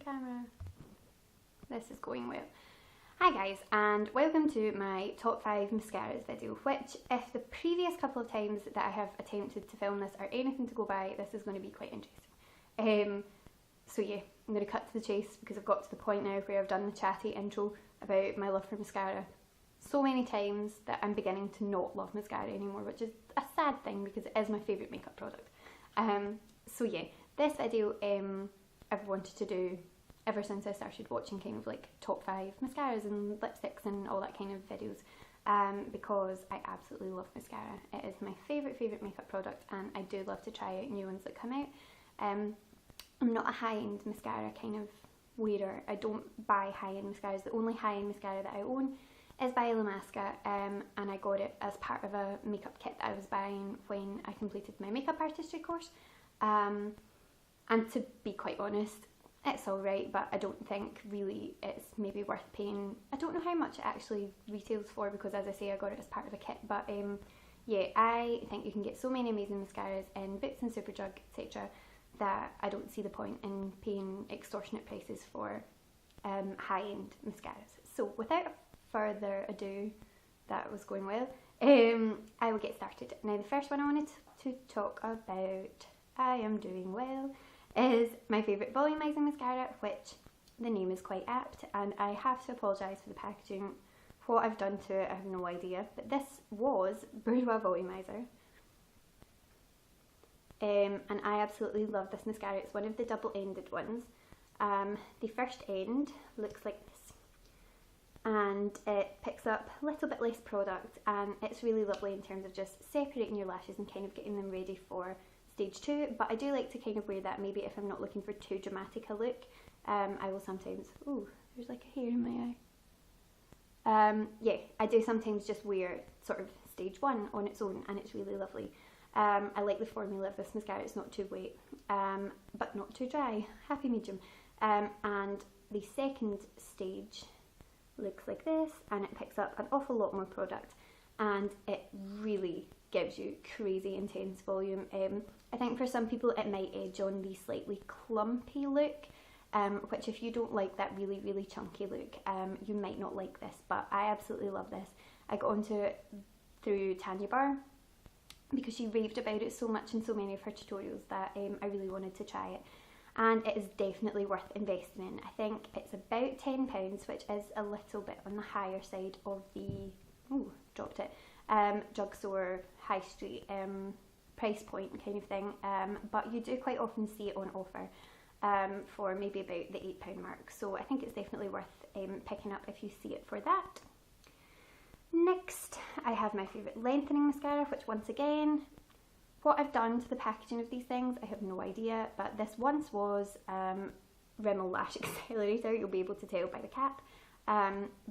camera. This is going well. Hi guys, and welcome to my top 5 mascaras video, which if the previous couple of times that I have attempted to film this are anything to go by, this is going to be quite interesting. So yeah, I'm going to cut to the chase because I've got to the point now where I've done the chatty intro about my love for mascara so many times that I'm beginning to not love mascara anymore, which is a sad thing because it is my favourite makeup product. So yeah, this video I've wanted to do ever since I started watching kind of like top 5 mascaras and lipsticks and all that kind of videos, because I absolutely love mascara. It is my favourite makeup product, and I do love to try out new ones that come out. I'm not a high-end mascara kind of wearer. I don't buy high-end mascaras. The only high-end mascara that I own is by Mascaras, and I got it as part of a makeup kit that I was buying when I completed my makeup artistry course. And to be quite honest, it's alright, but I don't think really it's maybe worth paying. I don't know how much it actually retails for because, as I say, I got it as part of a kit, but yeah, I think you can get so many amazing mascaras in Boots and Superdrug, etc., that I don't see the point in paying extortionate prices for high-end mascaras. So without further ado, that was going well, I will get started. Now the first one I wanted to talk about, I am doing well, is my favourite Volumizer mascara, which the name is quite apt, and I have to apologise for the packaging. What I've done to it, I have no idea, but this was Bourjois Volumizer. And I absolutely love this mascara. It's one of the double-ended ones. The first end looks like this, and it picks up a little bit less product, and it's really lovely in terms of just separating your lashes and kind of getting them ready for stage 2, but I do like to kind of wear that maybe if I'm not looking for too dramatic a look. I will sometimes, ooh, there's like a hair in my eye. Yeah, I do sometimes just wear sort of stage 1 on its own, and it's really lovely. I like the formula of this mascara. It's not too wet, but not too dry, happy medium. And the second stage looks like this, and it picks up an awful lot more product, and it really gives you crazy intense volume. I think for some people it might edge on the slightly clumpy look, which if you don't like that really chunky look, you might not like this, but I absolutely love this. I got onto it through Tanya Barr because she raved about it so much in so many of her tutorials that I really wanted to try it, and it is definitely worth investing in. I think it's about £10, which is a little bit on the higher side of the, ooh, dropped it, drugstore high street price point kind of thing, but you do quite often see it on offer for maybe about the £8 mark, so I think it's definitely worth picking up if you see it for that. Next, I have my favourite lengthening mascara, which once again, what I've done to the packaging of these things, I have no idea, but this once was Rimmel Lash Accelerator. You'll be able to tell by the cap,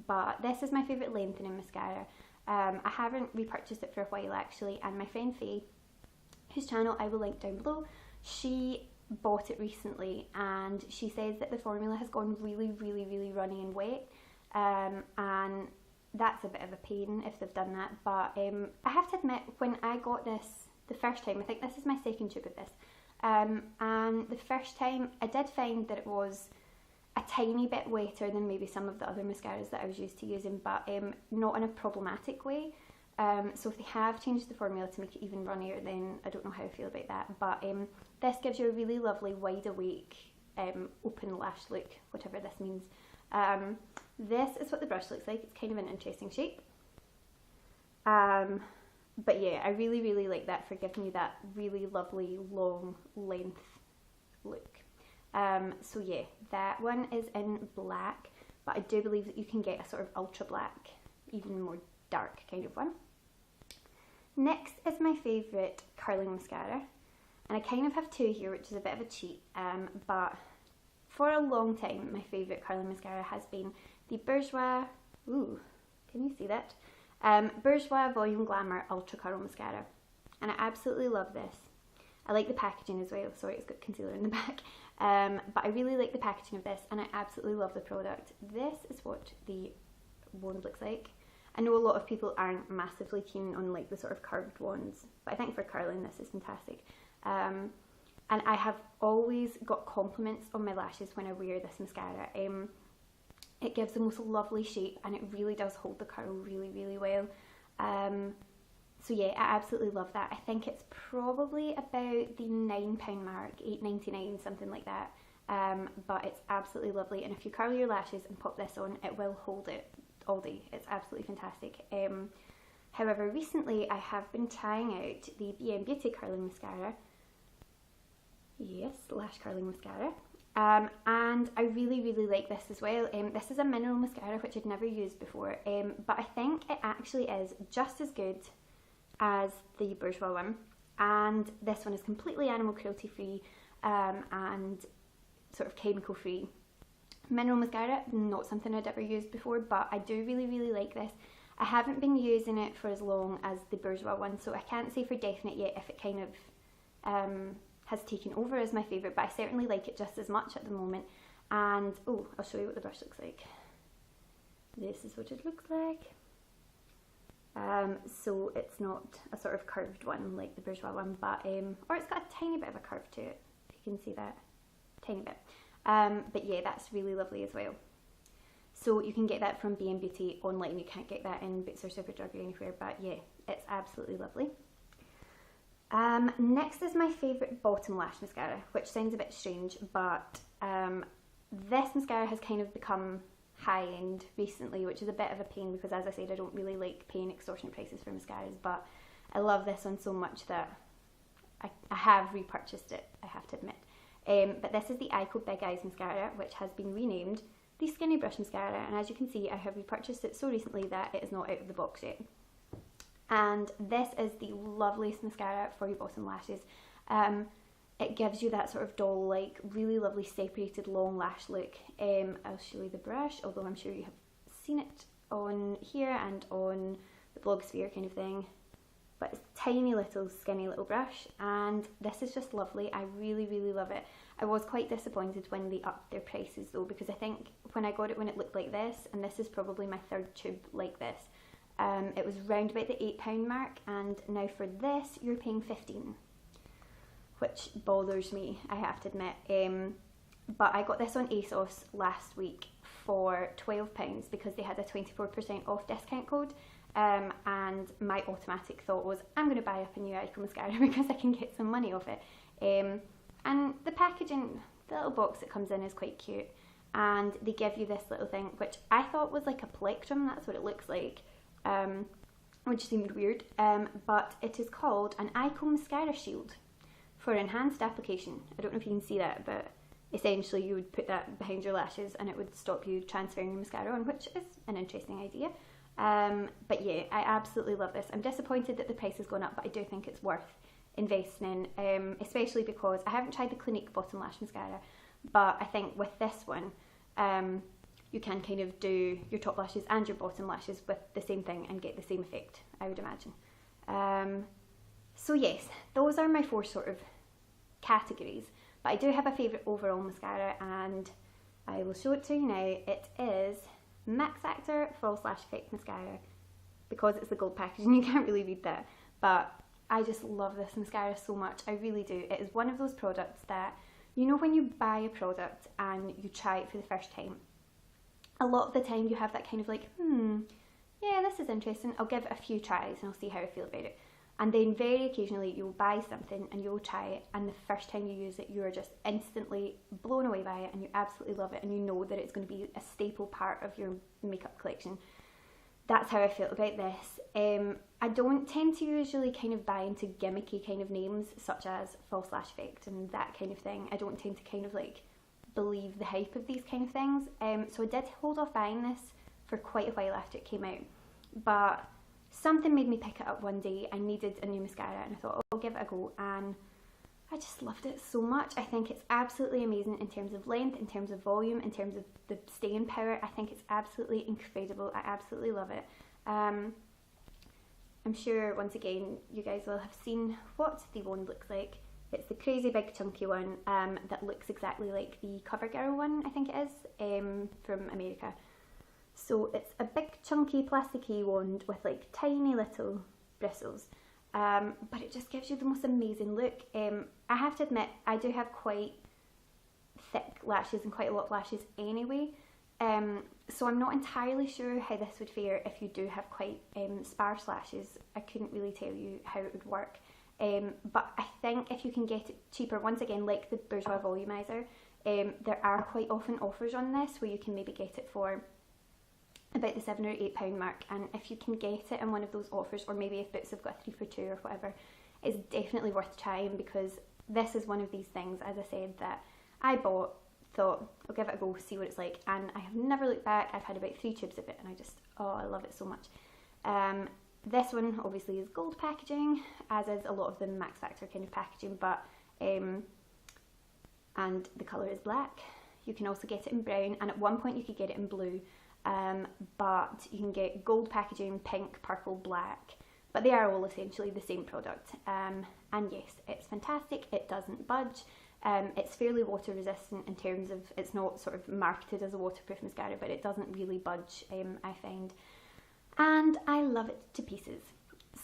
but this is my favourite lengthening mascara. I haven't repurchased it for a while actually, and my friend Faye, whose channel I will link down below, she bought it recently, and she says that the formula has gone really runny and wet, and that's a bit of a pain if they've done that, but I have to admit, when I got this the first time, I think this is my second tube of this, and the first time I did find that it was a tiny bit wetter than maybe some of the other mascaras that I was used to using, but not in a problematic way. So if they have changed the formula to make it even runnier, then I don't know how I feel about that, but this gives you a really lovely wide awake open lash look, whatever this means. This is what the brush looks like. It's kind of an interesting shape, but yeah, I really like that for giving you that really lovely long length look. So yeah, that one is in black, but I do believe that you can get a sort of ultra black, even more dark kind of one. Next is my favourite curling mascara, and I kind of have two here, which is a bit of a cheat, but for a long time my favourite curling mascara has been the Bourjois, ooh, can you see that? Bourjois Volume Glamour Ultra Curl Mascara, and I absolutely love this. I like the packaging as well. Sorry, it's got concealer in the back, but I really like the packaging of this, and I absolutely love the product. This is what the wand looks like. I know a lot of people aren't massively keen on like the sort of curved wands, but I think for curling this is fantastic. and I have always got compliments on my lashes when I wear this mascara. It gives the most lovely shape, and it really does hold the curl really, really well. So yeah, I absolutely love that. I think it's probably about the £9 mark, £8.99, something like that. But it's absolutely lovely, and if you curl your lashes and pop this on, it will hold it all day. It's absolutely fantastic. However, recently I have been trying out the BM Beauty curling mascara. Yes, Lash curling mascara. And I really, really like this as well. This is a mineral mascara, which I'd never used before, but I think it actually is just as good as the Bourjois one, and this one is completely animal cruelty free and sort of chemical free. Mineral mascara, not something I'd ever used before, but I do really, really like this. I haven't been using it for as long as the Bourjois one, so I can't say for definite yet if it kind of has taken over as my favourite, but I certainly like it just as much at the moment. And oh, I'll show you what the brush looks like. This is what it looks like. So it's not a sort of curved one like the Bourjois one, but or it's got a tiny bit of a curve to it, if you can see that, tiny bit. But yeah, that's really lovely as well. So you can get that from BM Beauty online. You can't get that in Boots or Superdrug or anywhere, but yeah, it's absolutely lovely. Next is my favourite bottom lash mascara, which sounds a bit strange, but this mascara has kind of become high-end recently, which is a bit of a pain because, as I said, I don't really like paying extortionate prices for mascaras, but I love this one so much that I have repurchased it, I have to admit. But this is the Eyeko Big Eyes mascara, which has been renamed the Skinny Brush mascara, and as you can see, I have repurchased it so recently that it is not out of the box yet. And this is the loveliest mascara for your bottom lashes. It gives you that sort of doll-like, really lovely separated long lash look. I'll show you the brush, although I'm sure you have seen it on here and on the blog sphere kind of thing. But it's a tiny little skinny little brush, and this is just lovely. I really, really love it. I was quite disappointed when they upped their prices though, because I think when I got it when it looked like this, and this is probably my third tube like this, it was round about the £8 mark, and now for this you're paying £15, which bothers me, I have to admit. But I got this on ASOS last week for £12 because they had a 24% off discount code, and my automatic thought was, I'm going to buy up a new Eyeko mascara because I can get some money off it. And the packaging, the little box it comes in is quite cute, and they give you this little thing, which I thought was like a plectrum, that's what it looks like, which seemed weird, but it is called an Eyeko Mascara Shield for enhanced application. I don't know if you can see that, but essentially you would put that behind your lashes and it would stop you transferring your mascara on, which is an interesting idea. But yeah, I absolutely love this. I'm disappointed that the price has gone up, but I do think it's worth investing in, especially because I haven't tried the Clinique Bottom Lash Mascara, but I think with this one, you can kind of do your top lashes and your bottom lashes with the same thing and get the same effect, I would imagine. So yes, those are my four sort of categories, but I do have a favourite overall mascara, and I will show it to you now. It is Max Factor False Lash Effect Mascara. Because it's the gold packaging, you can't really read that, but I just love this mascara so much. I really do. It is one of those products that, you know, when you buy a product and you try it for the first time, a lot of the time you have that kind of like, yeah, this is interesting, I'll give it a few tries and I'll see how I feel about it. And then very occasionally you'll buy something and you'll try it, and the first time you use it you're just instantly blown away by it and you absolutely love it, and you know that it's going to be a staple part of your makeup collection. That's how I felt about this. I don't tend to usually kind of buy into gimmicky kind of names such as False Lash Effect and that kind of thing. I don't tend to kind of like believe the hype of these kind of things. So I did hold off buying this for quite a while after it came out, but something made me pick it up one day. I needed a new mascara and I thought, oh, I'll give it a go, and I just loved it so much. I think it's absolutely amazing in terms of length, in terms of volume, in terms of the staying power. I think it's absolutely incredible. I absolutely love it. I'm sure once again you guys will have seen what the wand looks like. It's the crazy big chunky one that looks exactly like the CoverGirl one, I think it is, from America. So it's a big chunky plasticky wand with like tiny little bristles, but it just gives you the most amazing look. I have to admit, I do have quite thick lashes and quite a lot of lashes anyway, so I'm not entirely sure how this would fare if you do have quite sparse lashes. I couldn't really tell you how it would work, but I think if you can get it cheaper, once again, like the Bourjois Volumizer, there are quite often offers on this where you can maybe get it for about the £7 or £8 mark, and if you can get it in one of those offers, or maybe if Boots have got a 3 for 2 or whatever, it's definitely worth trying, because this is one of these things, as I said, that I bought, thought I'll give it a go, see what it's like, and I have never looked back. I've had about 3 tubes of it and I just, oh, I love it so much. This one obviously is gold packaging, as is a lot of the Max Factor kind of packaging, but and the colour is black. You can also get it in brown, and at one point you could get it in blue, but you can get gold packaging, pink, purple, black, but they are all essentially the same product. And yes, it's fantastic. It doesn't budge. It's fairly water resistant in terms of, it's not sort of marketed as a waterproof mascara, but it doesn't really budge, I find, and I love it to pieces.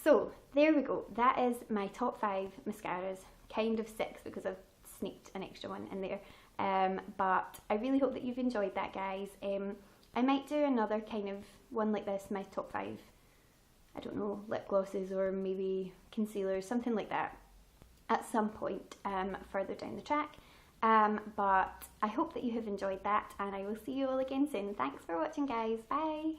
So there we go, that is my top 5 mascaras, kind of 6 because I've sneaked an extra one in there, but I really hope that you've enjoyed that, guys. I might do another kind of one like this, my top 5, I don't know, lip glosses or maybe concealers, something like that, at some point further down the track, but I hope that you have enjoyed that, and I will see you all again soon. Thanks for watching, guys. Bye.